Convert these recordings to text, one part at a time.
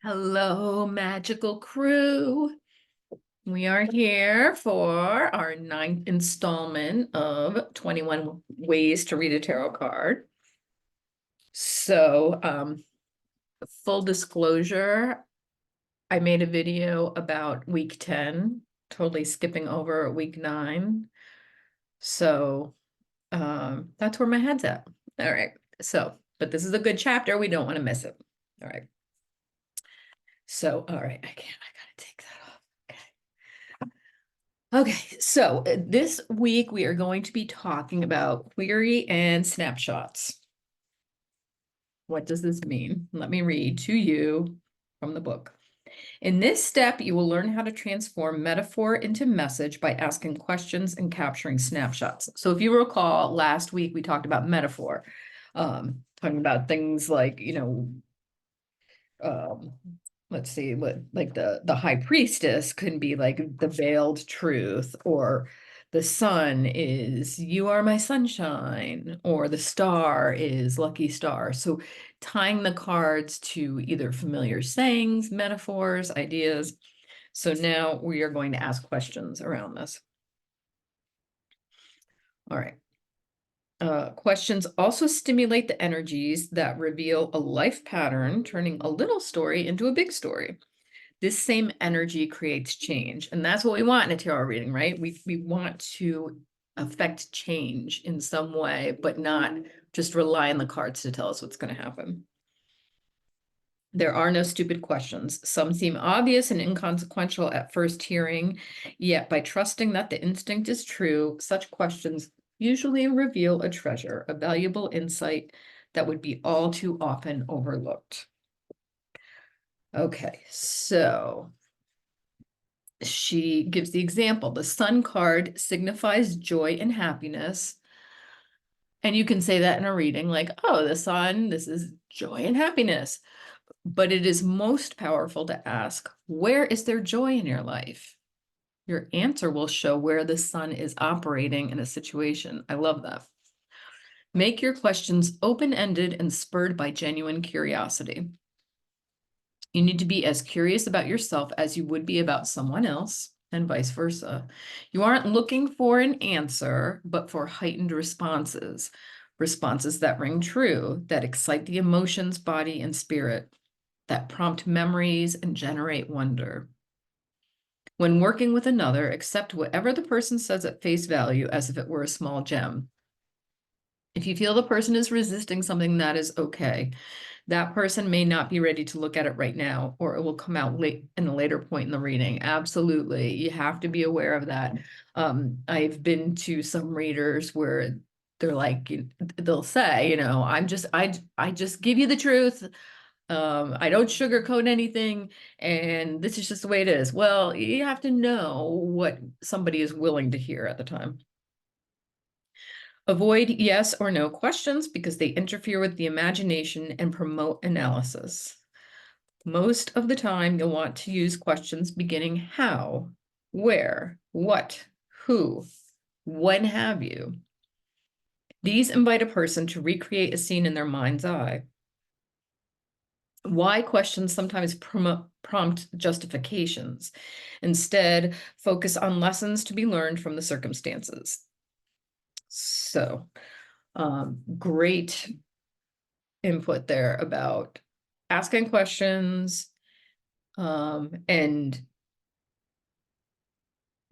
Hello, magical crew. We are here for our ninth installment of 21 Ways to Read a Tarot Card. So, full disclosure, I made a video about week 10, totally skipping over week 9. So, that's where my head's at. All right. So, but this is a good chapter. We don't want to miss it. All right. So, all right, I gotta take that off. Okay, so this week we are going to be talking about query and snapshots. What does this mean? Let me read to you from the book. In this step, you will learn how to transform metaphor into message by asking questions and capturing snapshots. So if you recall, last week we talked about metaphor, talking about things like, um, let's see, what like the high priestess can be like the veiled truth, or the sun is you are my sunshine, or the star is lucky star. So tying the cards to either familiar sayings, metaphors, ideas. So now we are going to ask questions around this. All right. Questions also stimulate the energies that reveal a life pattern, turning a little story into a big story. This same energy creates change, and that's what we want in a tarot reading, right? We want to affect change in some way, but not just rely on the cards to tell us what's going to happen. There are no stupid questions. Some seem obvious and inconsequential at first hearing, yet by trusting that the instinct is true, such questions usually reveal a treasure, a valuable insight that would be all too often overlooked. Okay, so she gives the example. The sun card signifies joy and happiness. And you can say that in a reading, like, oh, the sun, this is joy and happiness. But it is most powerful to ask, where is there joy in your life? Your answer will show where the sun is operating in a situation. I love that. Make your questions open-ended and spurred by genuine curiosity. You need to be as curious about yourself as you would be about someone else, and vice versa. You aren't looking for an answer, but for heightened responses, responses that ring true, that excite the emotions, body, and spirit, that prompt memories and generate wonder. When working with another, accept whatever the person says at face value as if it were a small gem. If you feel the person is resisting something, that is okay. That person may not be ready to look at it right now, or it will come out late in a later point in the reading. Absolutely. You have to be aware of that. I've been to some readers where they're like, they'll say, I just give you the truth. I don't sugarcoat anything, and this is just the way it is. Well, you have to know what somebody is willing to hear at the time. Avoid yes or no questions because they interfere with the imagination and promote analysis. Most of the time, you'll want to use questions beginning how, where, what, who, when have you. These invite a person to recreate a scene in their mind's eye. Why questions sometimes prompt justifications. Instead, focus on lessons to be learned from the circumstances. So, great input there about asking questions, and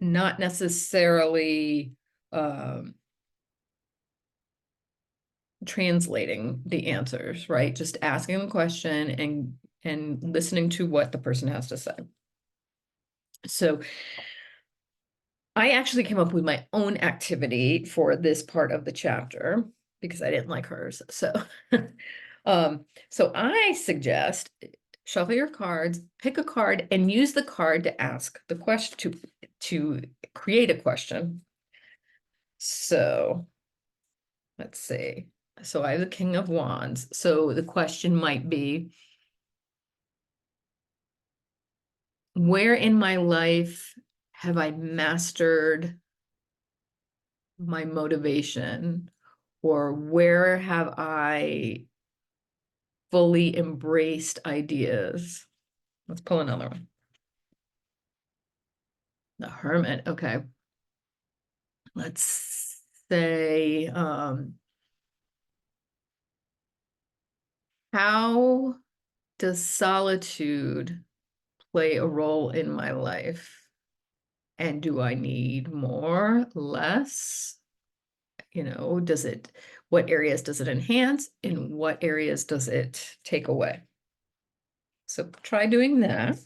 not necessarily translating the answers, right? Just asking the question and listening to what the person has to say. So I actually came up with my own activity for this part of the chapter because I didn't like hers. So so I suggest shuffle your cards, pick a card, and use the card to ask the question, to create a question. So let's see. So I have the King of Wands. So the question might be, where in my life have I mastered my motivation? Or where have I fully embraced ideas? Let's pull another one. The Hermit, okay. Let's say, how does solitude play a role in my life? And do I need more, less? You know, what areas does it enhance? And what areas does it take away? So try doing that.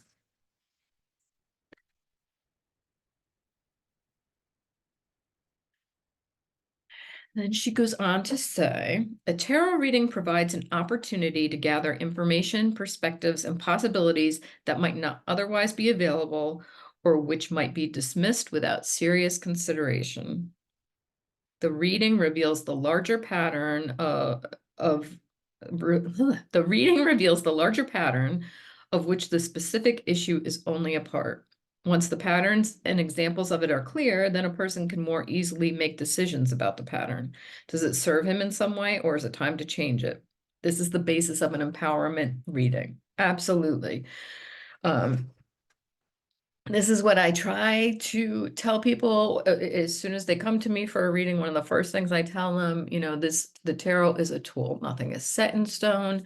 Then she goes on to say, a tarot reading provides an opportunity to gather information, perspectives, and possibilities that might not otherwise be available or which might be dismissed without serious consideration. The reading reveals the larger pattern the reading reveals the larger pattern of which the specific issue is only a part. Once the patterns and examples of it are clear, then a person can more easily make decisions about the pattern. Does it serve him in some way, or is it time to change it? This is the basis of an empowerment reading. Absolutely. This is what I try to tell people as soon as they come to me for a reading. One of the first things I tell them, you know, the tarot is a tool. Nothing is set in stone.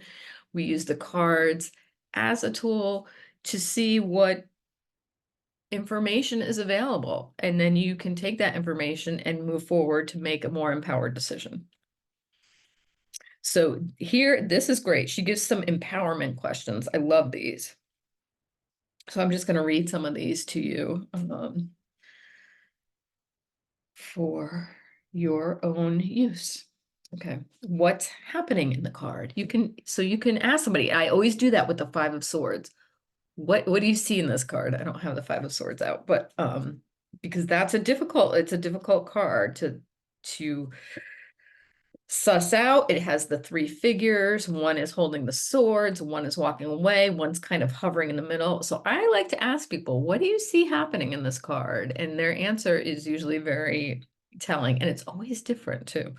We use the cards as a tool to see what information is available. And then you can take that information and move forward to make a more empowered decision. So here, this is great. She gives some empowerment questions. I love these. So I'm just going to read some of these to you for your own use. Okay, what's happening in the card? You can ask somebody. I always do that with the Five of Swords. What do you see in this card? I don't have the Five of Swords out, but because it's a difficult card to suss out. It has the three figures. One is holding the swords, one is walking away, one's kind of hovering in the middle. So I like to ask people, what do you see happening in this card? And their answer is usually very telling, and it's always different too.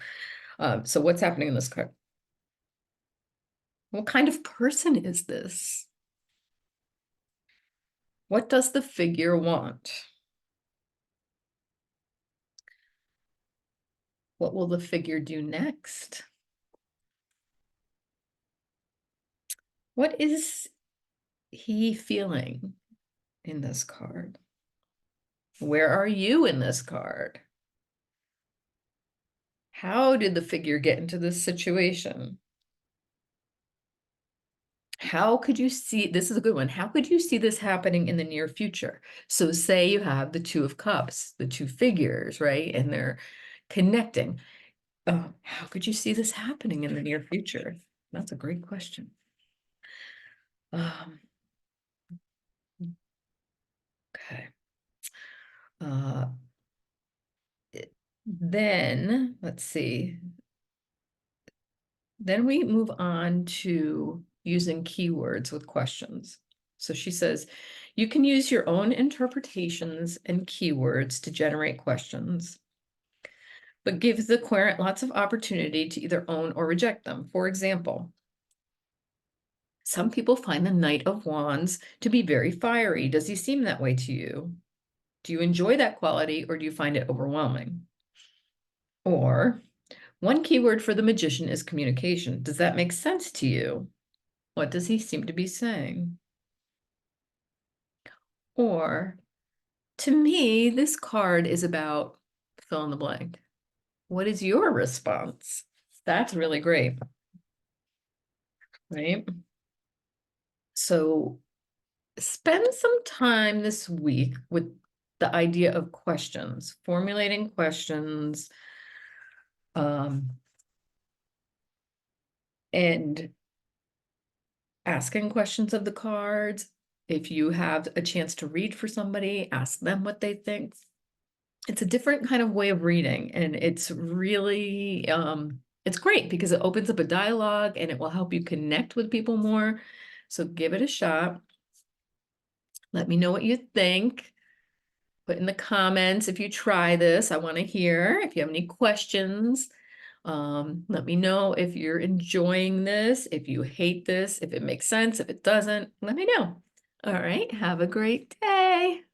So what's happening in this card? What kind of person is this? What does the figure want? What will the figure do next? What is he feeling in this card? Where are you in this card? How did the figure get into this situation? How could you see, this is a good one, how could you see this happening in the near future? So say you have the Two of Cups, the two figures, right? And they're connecting. How could you see this happening in the near future? That's a great question. Okay. Then, let's see. Then we move on to using keywords with questions. So she says, you can use your own interpretations and keywords to generate questions, but give the querent lots of opportunity to either own or reject them. For example, some people find the Knight of Wands to be very fiery. Does he seem that way to you? Do you enjoy that quality, or do you find it overwhelming? Or one keyword for the Magician is communication. Does that make sense to you? What does he seem to be saying? Or, to me, this card is about fill in the blank. What is your response? That's really great, right? So spend some time this week with the idea of questions, formulating questions, and asking questions of the cards. If you have a chance to read for somebody, ask them what they think. It's a different kind of way of reading, and it's really, it's great because it opens up a dialogue and it will help you connect with people more. So give it a shot. Let me know what you think. Put in the comments if you try this. I want to hear if you have any questions. Let me know if you're enjoying this, if you hate this, if it makes sense, if it doesn't, let me know. All right, have a great day.